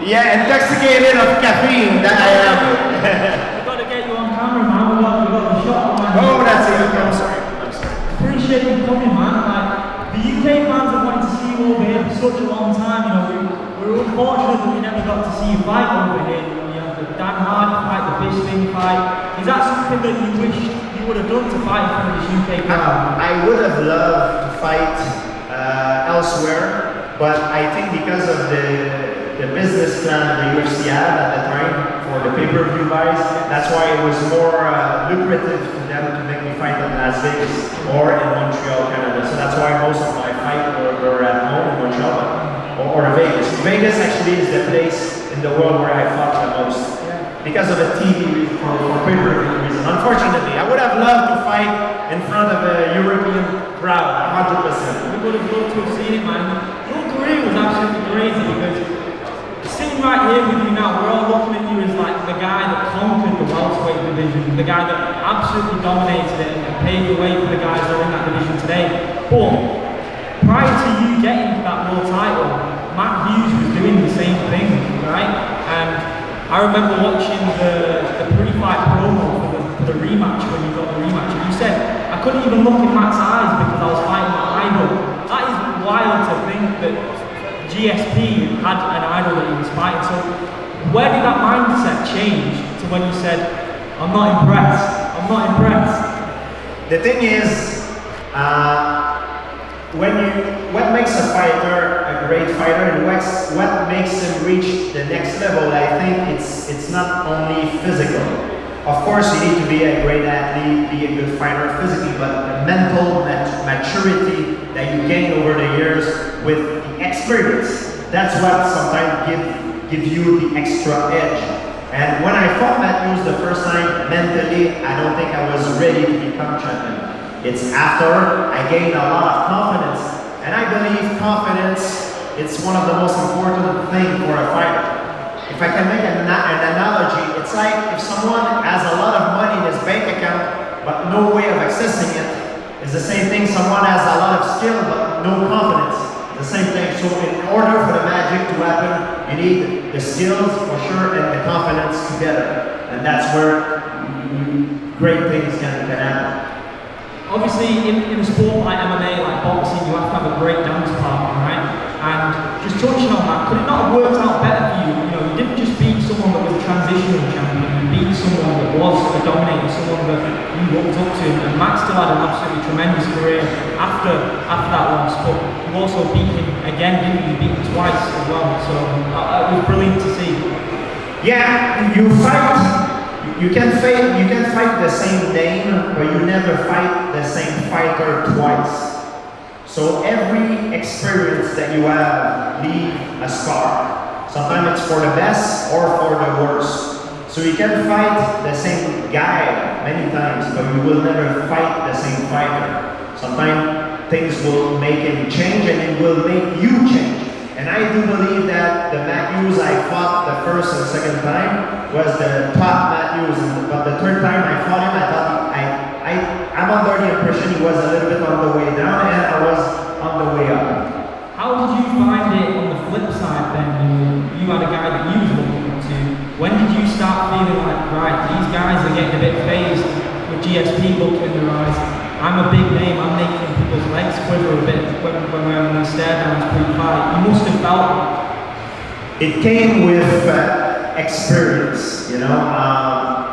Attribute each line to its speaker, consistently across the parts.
Speaker 1: Yeah, intoxicated of caffeine, that I am.
Speaker 2: We've got to get you on camera, man. We've got the shot, man.
Speaker 1: Oh, that's it. Okay, I'm sorry.
Speaker 2: Appreciate you coming, man. Like, the UK fans have wanted to see you over here for such a long time. You know, we're unfortunate that we never got to see you fight over here. You know, the Dan Hardy fight, the Bisping fight. Is that something that you wish you would have done to fight in front of this UK crowd?
Speaker 1: I would have loved to fight elsewhere, but I think because of the business plan the UFC had at the time for the pay-per-view buys, that's why it was more lucrative to them to make me fight in Las Vegas or in Montreal, Canada. So that's why most of my fights were at home in Montreal or Vegas. Vegas actually is the place in the world where I fought the most because of the TV for pay-per-view reason. Unfortunately, I would have loved to fight in front of a European crowd, 100%.
Speaker 2: We would have loved to have seen it, man. Your career was absolutely crazy because sitting right here with you now, we're all looking at you as like the guy that conquered the welterweight division, the guy that absolutely dominated it and paved the way for the guys that are in that division today. But prior to you getting that world title, Matt Hughes was doing the same thing, right? And I remember watching the pre-fight promo for the rematch when you got the rematch, and you said, I couldn't even look in Matt's eyes because I was fighting my idol. That is wild to think that GSP had an idol that he was fighting. So where did that mindset change to when you said, I'm not impressed, I'm not impressed?
Speaker 1: The thing is, what makes a fighter a great fighter and what makes him reach the next level, I think it's not only physical. Of course, you need to be a great athlete, be a good fighter physically, but the mental maturity that you gain over the years with the experience, that's what sometimes gives you the extra edge. And when I fought Matt Hughes the first time, mentally, I don't think I was ready to become champion. It's after I gained a lot of confidence. And I believe confidence is one of the most important things for a fighter. If I can make an analogy, it's like if someone has a lot of money in his bank account, but no way of accessing it, it's the same thing. Someone has a lot of skill, but no confidence. The same thing. So in order for the magic to happen, you need the skills for sure and the confidence together. And that's where great things can happen.
Speaker 2: Obviously, in a sport like MMA, like boxing, you have to have a great dance partner, right? And just touching on that, could it not have worked out better for you? You know, you didn't just beat someone that was a transitional champion, you beat someone that was a dominator, someone that you looked up to. And Matt still had an absolutely tremendous career after that loss, but you also beat him again, didn't you? You beat him twice as well, so it was brilliant to see.
Speaker 1: Yeah, you fight. You can fight the same name, but you never fight the same fighter twice. So every experience that you have leave a scar. Sometimes it's for the best or for the worst. So you can fight the same guy many times, but you will never fight the same fighter. Sometimes things will make him change and it will make you change. And I do believe that the Matt Hughes I fought the first and second time was the top Matt Hughes. But the third time I fought him, I thought I'm under the impression he was a little bit on the way down and I was on the way up.
Speaker 2: How did you find it on the flip side then? You had a guy that you was looking up to. When did you start feeling like, right, these guys are getting a bit phased with GSP looking in their eyes? I'm a big name, I'm making people's legs quiver a bit when we're on the stare downs pre-fight. You must have felt that.
Speaker 1: It came with experience, you know.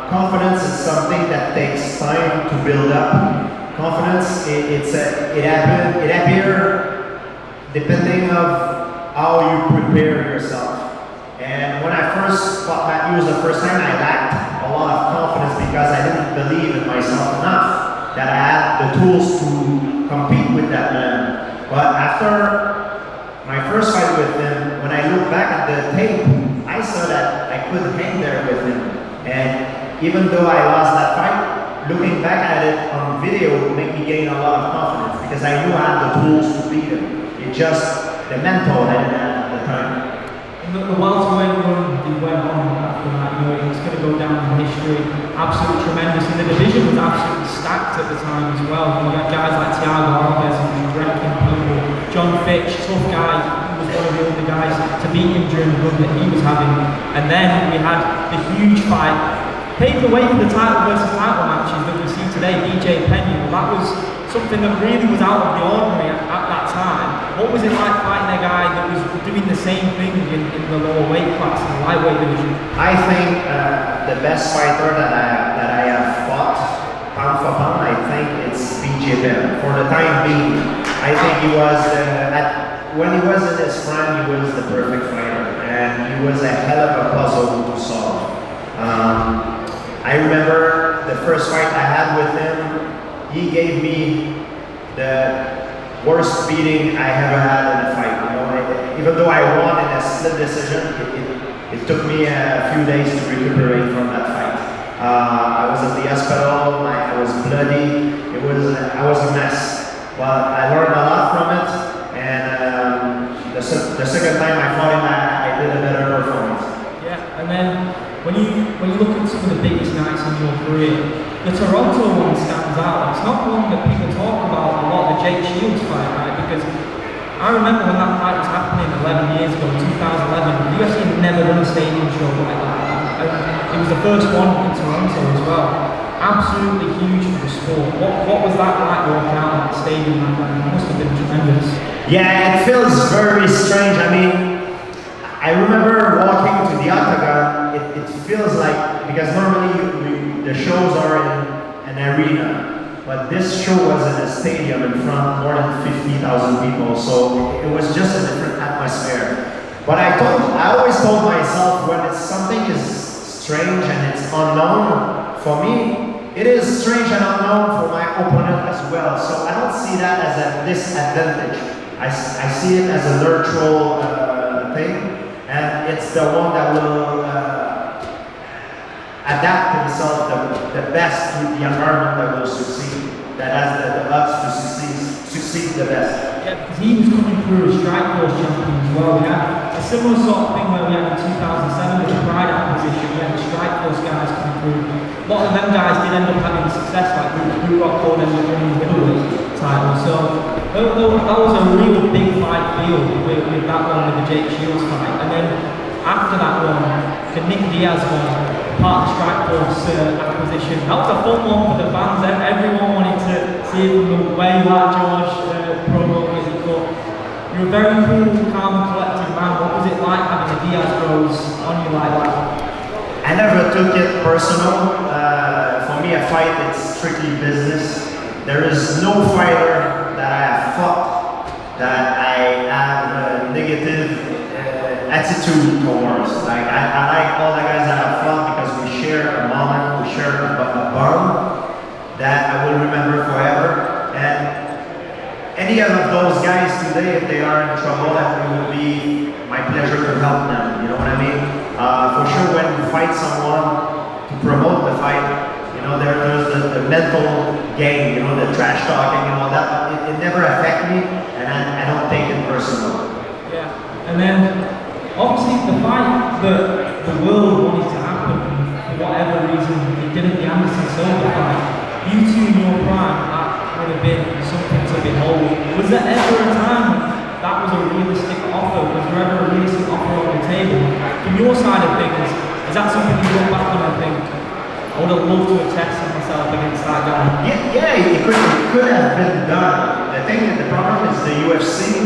Speaker 1: Confidence is something that takes time to build up. Confidence, it appears depending of how you prepare yourself. And when I first fought Matt Hughes the first time, I lacked a lot of confidence because I didn't believe in myself enough that I had the tools to compete with that man. But after my first fight with him, when I look back at the tape, I saw that I couldn't hang there with him. And even though I lost that fight, looking back at it on video made me gain a lot of confidence because I knew I had the tools to beat him. It just, the mental I didn't have at the time.
Speaker 2: The welterweight run he went on after that, you know, it's going to go down in history, absolutely tremendous. And the division was absolutely stacked at the time as well. You had guys like Thiago Alves, who was wrecking people, John Fitch, tough guy, who was one of the the guys to beat him during the run that he was having. And then we had the huge fight, paved the way for the title versus title matches that we see today, DJ Penny. Well, that was something that really was out of the ordinary at that time. What was it like fighting a guy that was doing the same thing in the lower weight class, in the lightweight division?
Speaker 1: I think the best fighter that I have fought, pound for pound, I think it's BJ Penn. For the time being, I think he was, when he was in his prime, he was the perfect fighter. And he was a hell of a puzzle to solve. I remember the first fight I had with him, he gave me the worst beating I ever had in a fight. You know, even though I won in a split decision, it took me a few days to recuperate from that fight. I was at the hospital, I was bloody, I was a mess. But I learned a lot from it, and the second time I fought him, I did a better performance.
Speaker 2: Yeah, and then when you look at some of the biggest nights in your career, the Toronto one stands out. It's not one that people talk about a lot, the Jake Shields fight, right? Because I remember when that fight was happening 11 years ago, 2011, the UFC had never done a stadium show like that. It was the first one in Toronto as well. Absolutely huge for the sport. What was that like walking out of the stadium? It must have been tremendous.
Speaker 1: Yeah, it feels very strange. I mean, I remember walking to the octagon, it feels like, because normally the shows are in an arena, but this show was in a stadium in front of more than 50,000 people, so it was just a different atmosphere. But I always told myself, when something is strange and it's unknown, for me, it is strange and unknown for my opponent as well, so I don't see that as a disadvantage. I see it as a neutral thing. And it's the one that will adapt himself the best to the environment that will succeed, that has the odds to succeed the best.
Speaker 2: Yeah, because he was coming through as Strikeforce champion as well. We had a similar sort of thing where we had in 2007 with the Pride acquisition. We had the Strikeforce guys coming through. A lot of them guys did end up having success, like Blue Rock Code ended up winning the middleweight title. So that was a real big fight field with that one, with the Jake Shields fight. And then after that one, the Nick Diaz one, part of the Strikeforce acquisition. That was a fun one for the fans. Everyone wanted to see it from the way like George promo was. You're a very cool, calm and collected man. What was it like having the Diaz bros on you like that?
Speaker 1: I never took it personal. For me, a fight is strictly business. There is no fighter that I have fought that I have a negative attitude towards. Like I like all the guys that I've fought because we share a moment, we share a bond that I will remember forever. And any of those guys today, if they are in trouble, it would be my pleasure to help them. You know what I mean? For sure, when you fight someone to promote the fight, you know, there's the mental game, you know, the trash talking and all that, but it never affects me, and I don't take it personal.
Speaker 2: Yeah, and then obviously the fight that the world wanted to happen, for whatever reason, it didn't, the Anderson Silva fight. You two in your prime, that would have been something to behold. Was there ever a time that was a realistic offer? Was there ever a realistic offer on the table? From your side of things, is that something you look back on and think, I would have loved to have tested myself against that guy?
Speaker 1: Yeah, it could have been done. The problem is the UFC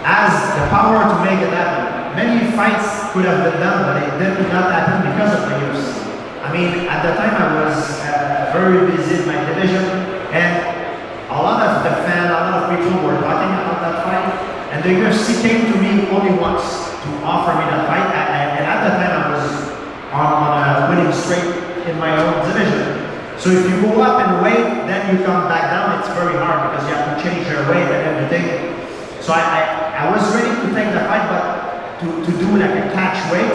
Speaker 1: has the power to make it happen. Many fights could have been done, but it did not happen because of the UFC. I mean, at the time I was very busy in my division, and a lot of the fans, a lot of people were talking about that fight, and the UFC came to me only once to offer me that fight, and at the time I was on a winning streak in my own division. So if you go up in weight, then you come back down, it's very hard because you have to change your weight and everything. So I was ready to take the fight, but to do like a catch weight,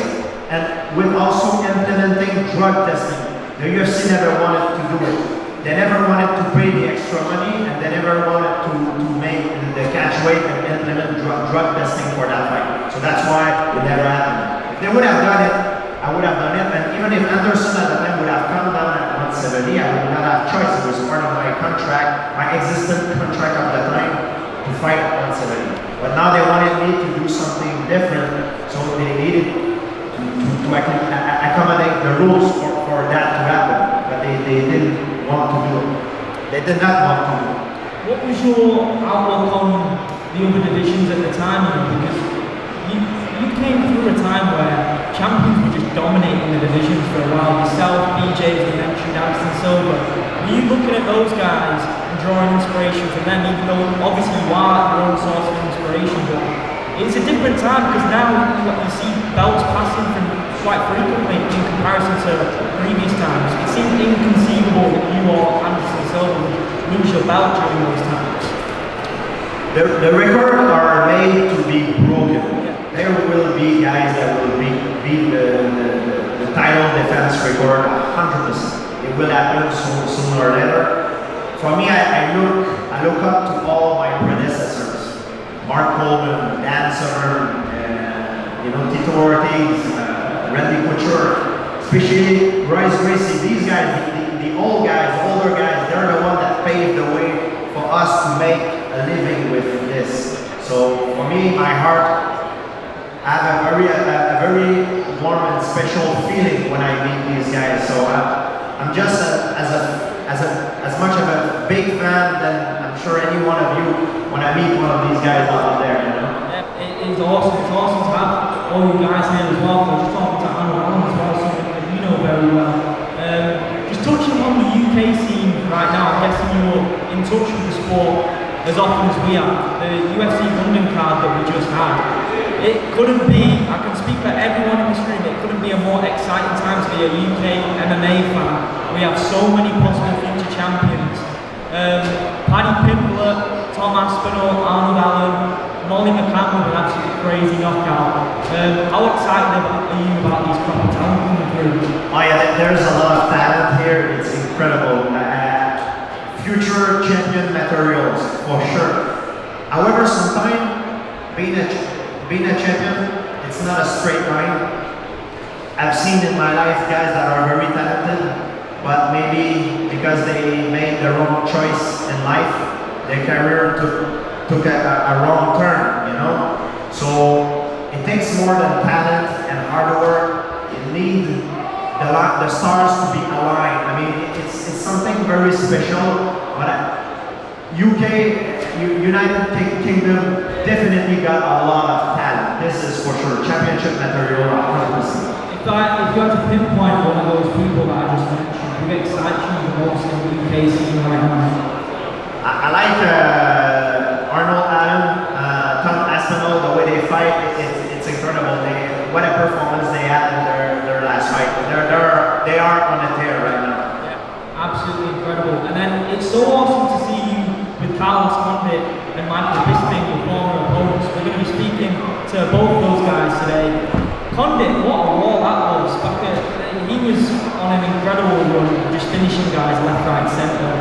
Speaker 1: and with also implementing drug testing. The UFC never wanted to do it. They never wanted to pay the extra money, and they never wanted to make the catch weight and implement drug testing for that fight. So that's why it never happened. If they would have done it, I would have done it, and even if Anderson at the time would have come down at 170, I would not have choice. It was part of my contract, my existing contract at the time, to fight at 170. But now they wanted me to do something different, so they needed to accommodate the rules for that to happen. But they didn't want to do it. They did not want to do it.
Speaker 2: What was your outlook on the other divisions at the time? Because you came through a time where champions were just dominating the divisions for a while. Yourself, BJ, as you mentioned, Anderson Silva. Were you looking at those guys and drawing inspiration from them, even though obviously you are your own source of inspiration? But it's a different time because now you see belts passing from quite frequently in comparison to previous times. It seems inconceivable that you or Anderson Silva would lose your belt during those times.
Speaker 1: The records are made to be broken. There will be guys that will beat the title defense record 100%. It will happen sooner or later. For me, I look up to all my predecessors: Mark Coleman, Dan Severn, Tito Ortiz, Randy Couture, especially Royce Gracie. These guys, the older guys, they're the ones that paved the way for us to make a living with this. So for me, my heart, I have a very warm and special feeling when I meet these guys. So I'm just as much of a big fan than I'm sure any one of you when I meet one of these guys out there.
Speaker 2: Yeah, it's awesome. It's awesome to have all you guys here as well. I was talking to Anna as well, something that you know very well. Just touching on the UK scene right now, I'm guessing you're in touch with the sport as often as we are. The UFC London card that we just had, it couldn't be, I can speak for everyone in this room, it couldn't be a more exciting time to be a UK MMA fan. We have so many possible future champions. Paddy Pimblett, Tom Aspinall, Arnold Allen, Molly McCann with an absolutely crazy knockout. How excited are you about these proper talent coming through?
Speaker 1: Oh yeah, there's a lot of talent here. It's incredible. Future champion materials for sure. However, sometimes being a champion, it's not a straight line. I've seen in my life guys that are very talented, but maybe because they made the wrong choice in life, their career took a wrong turn, So it takes more than talent and hard work. You need the stars to be aligned. I mean, it's something very special. But United Kingdom definitely got a lot of talent. This is for sure. Championship material, 100%.
Speaker 2: If you had to pinpoint one of those people that I just mentioned, who excites you the most in the UK scene right now?
Speaker 1: I like Arnold Allen, Tom Aspinall, the way they fight. It's incredible. What a performance they had in their last fight. They are on a tear right now.
Speaker 2: Absolutely incredible. And then it's so awesome to see you with Carlos Condit and Michael Bisping, your former opponents. We're going to be speaking to both those guys today. Condit, what a war that was. He was on an incredible run, just finishing guys left, right, centre.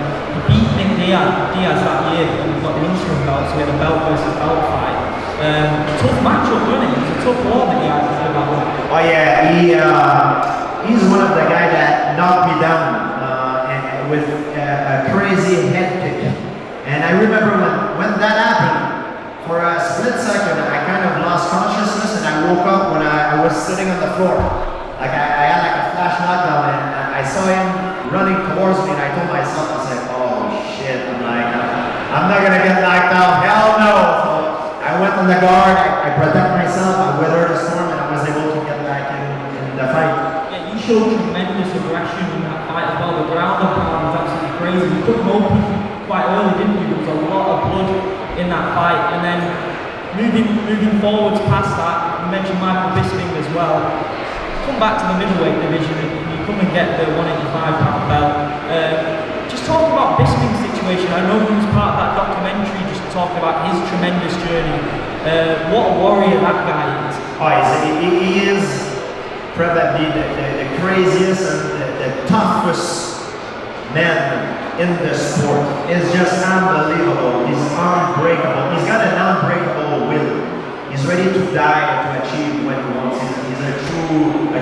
Speaker 2: He beat Diaz that year, and got the interim belt, so we had a belt versus belt fight. Tough matchup, wasn't it? It was a tough war that he had to that one.
Speaker 1: Oh yeah, he's one of the guys that knocked me down with a crazy head kick. And I remember when that happened, for a split second, I kind of lost consciousness and I woke up when I was sitting on the floor. Like I had like a flash knockdown and I saw him running towards me and I told myself, I said, oh shit, I'm not gonna get knocked out, hell no. So I went on the guard, I protect myself, I weathered the storm and I was able to get back in the fight.
Speaker 2: Yeah, you showed tremendous aggression in that fight as well. The ground and pound was absolutely crazy. You took him open quite early, didn't you? There was a lot of blood in that fight. And then moving forwards past that, you mentioned Michael Bisping as well. Come back to the middleweight division and you come and get the 185-pound belt. Just talk about Bisping's situation. I know he was part of that documentary, just talk about his tremendous journey. What a warrior that guy is.
Speaker 1: Oh, he is probably the craziest and the toughest man in the sport. It's just unbelievable. He's unbreakable. He's got an unbreakable will. He's ready to die to achieve what he wants. He's a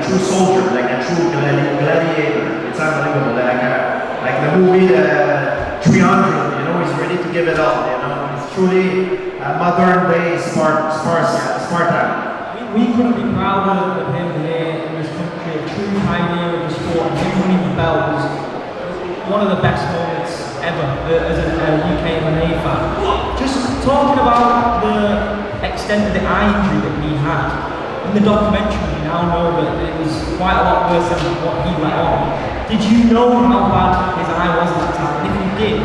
Speaker 1: true soldier, like a true gladiator. It's unbelievable. Like the movie 300. He's ready to give it all. He's truly modern day Sparta.
Speaker 2: We couldn't be prouder of him here in this country, a true pioneer of the sport, and him winning the belt was one of the best moments ever as a UK MMA fan. Just talking about the extent of the eye injury that he had, in the documentary we now know that it was quite a lot worse than what he let on. Did you know how bad his eye was at the time? And if you did,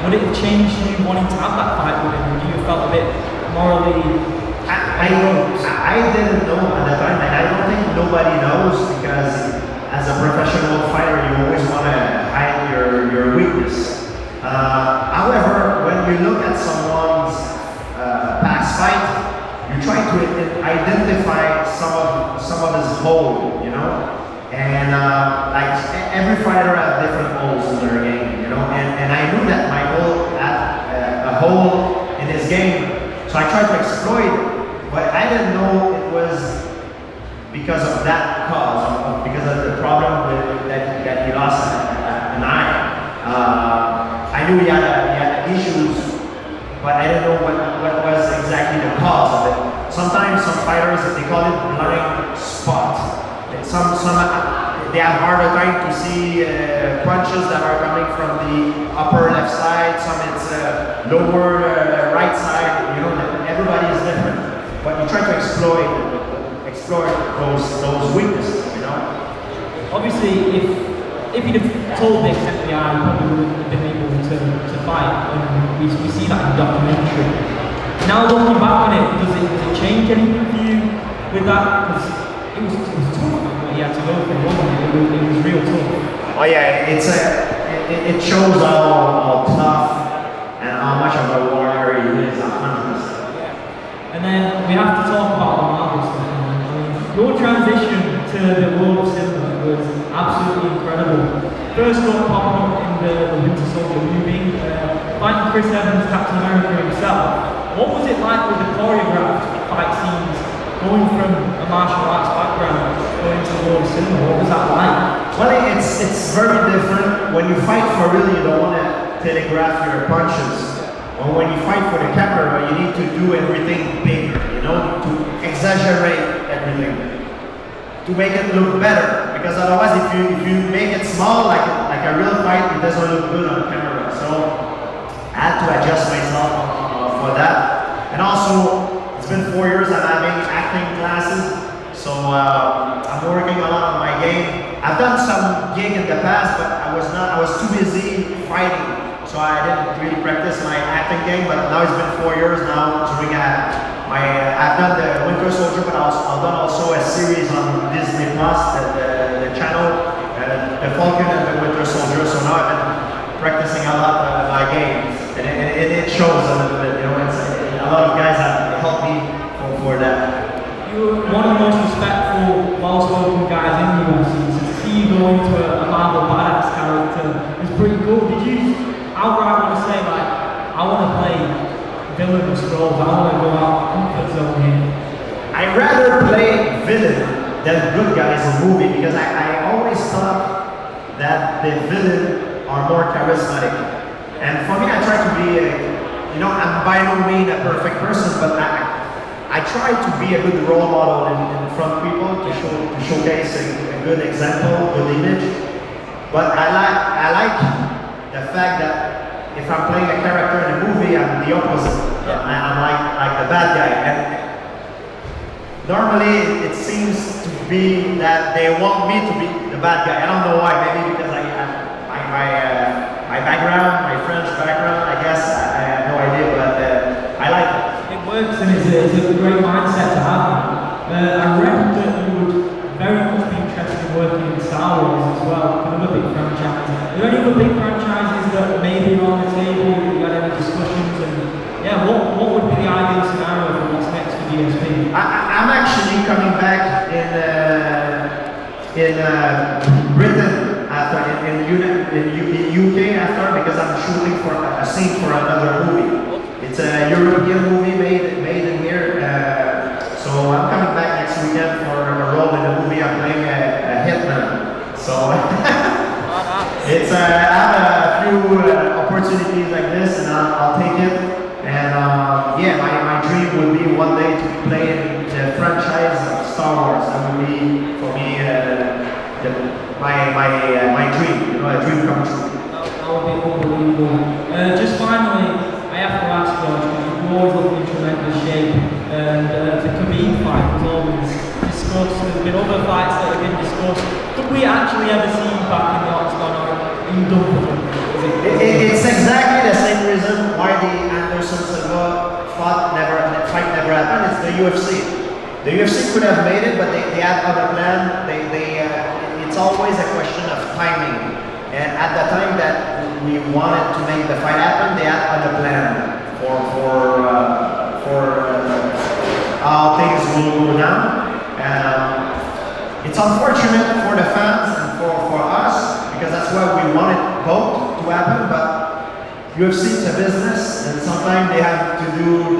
Speaker 2: would it have changed you wanting to have that fight with him? Would you have felt a bit morally...
Speaker 1: I didn't know at the time, and I don't think nobody knows, because as a professional fighter, you always want to hide your weakness. However, when you look at someone's past fight, you try to identify some of his hole, you know, and like every fighter has different holes in their game, you know, and I knew that my hole had a hole in his game, so I tried to exploit it. But I didn't know it was because of that cause, because of the problem that he lost an eye. I knew he had issues, but I didn't know what was exactly the cause of it. Sometimes some fighters, they call it blind spot. Some they have harder time to see punches that are coming from the upper left side. Some it's lower right side. You know, everybody is different. But you try to explore those weaknesses, you know.
Speaker 2: Obviously, if you'd have told the extent of the eye, you probably wouldn't have been able to fight. And we see that in the documentary. Now looking back on it, does it change anything for you with that? Because it was tough what you had to go through, wasn't it? It was real tough.
Speaker 1: Oh yeah, it shows how tough and how much of a warrior he is. 100%.
Speaker 2: And then we have to talk about the Marvel stuff. Your transition to the world of Silva was absolutely incredible. First up, popping up in the Winter Soldier movie, fighting Chris Evans, Captain America himself. What was it like with the choreographed fight scenes, going from a martial arts background, going to the world of Silva? What was that like?
Speaker 1: Well, it's very different. When you fight for real, you don't want to telegraph your punches. Or when you fight for the camera, you need to do everything bigger, you know, to exaggerate everything, to make it look better. Because otherwise, if you make it small, like a real fight, it doesn't look good on camera. So I had to adjust myself for that. And also, it's been 4 years I'm having acting classes, so I'm working a lot on my game. I've done some gig in the past, but I was too busy fighting. So I didn't really practice my acting game, but now it's been 4 years now. I've done the Winter Soldier, but I've done also a series on Disney Plus, the channel, the Falcon and the Winter Soldier. So now I've been practicing a lot of my game, and it shows a little bit. You know, a lot of guys have helped me for that.
Speaker 2: You're one of the most respectful, well-spoken guys in the UFC. So to see you go into a Marvel badass character is pretty cool. Did you outright want to say, like, I want to play villainous roles, I want to go out of my comfort zone here?
Speaker 1: I rather play villain than good guys in movie, because I always thought that the villain are more charismatic. And for me, I try to be you know, I'm by no means a perfect person, but I try to be a good role model in front of people, to showcase a good example, good image. But I like the fact that if I'm playing a character in a movie, I'm the opposite. I'm like the bad guy. And normally it seems to be that they want me to be the bad guy. I don't know why. Maybe because I have my background, my French background. I guess I have no idea, but I like it.
Speaker 2: It works, and it's a great mindset to have. I read that you would very much be interested in working in Star Wars as well, another big franchise. Are there any other big franchises that maybe are on the table, that you had any discussions, and yeah, what would be the ideal scenario for what's next for DSP?
Speaker 1: I'm actually coming back in Britain after, in UK after, because I'm shooting for a scene for another movie. It's a European movie made in here. So I'm coming back next weekend for a role in a movie. I'm playing a hitman. So I have a few opportunities like this, and I'll take it. And the franchise of Star Wars. That would be for me my dream. You know, a dream come true.
Speaker 2: That would be unbelievable. Just finally, I have to ask George, because you always look in tremendous shape, and the Khabib fight was always discussed. There's been other fights that have been discussed. Could we actually ever see you back in the octagon, or are you done for them?
Speaker 1: It's exactly the same reason why the Anderson Silva fight never happened. It's the UFC. The UFC could have made it, but they had other plan. It's always a question of timing. And at the time that we wanted to make the fight happen, they had other plan for how things will go down. It's unfortunate for the fans and for us, because that's why we wanted both to happen. But UFC is a business, and sometimes they have to do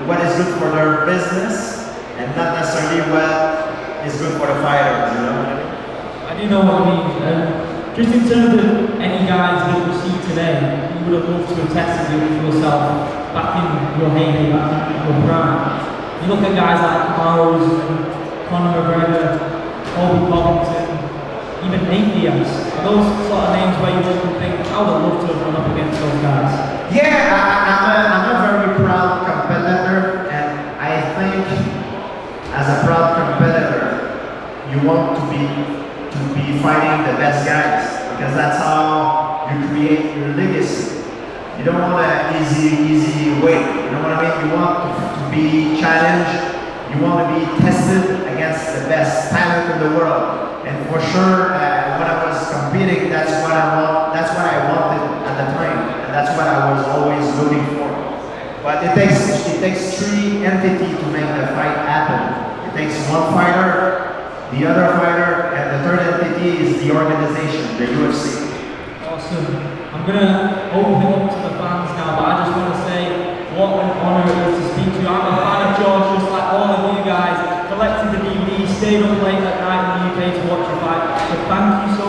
Speaker 1: what is good for their business, and not necessarily what is good for the fighters. You know.
Speaker 2: I do know what I mean. Just in terms of any guys that you see today, you would have loved to have tested yourself back in your heyday, back in your prime. You look at guys like Kamaru and Conor McGregor, Khabib, even Diaz. Are those sort of names where you look and think, I would have loved to have run up against those guys?
Speaker 1: Yeah, I'm a very proud competitor, and I think as a proud competitor, you want to be fighting the best guys, because that's how you create your legacy. You don't want an easy way. You know what I mean? You want to be challenged. You want to be tested against the best talent in the world. And for sure, when I was competing, that's what I wanted at the time, and that's what I was always looking for. But it takes three entities to make the fight happen. It takes one fighter, the other fighter, and the third entity is the organization, the UFC.
Speaker 2: Awesome. I'm going to open it up to the fans now, but I just want to say what an honour it is to speak to you. I'm a fan of George, just like all of you guys. Collected the DVD, stayed up late at night in the UK to watch your fight. So thank you so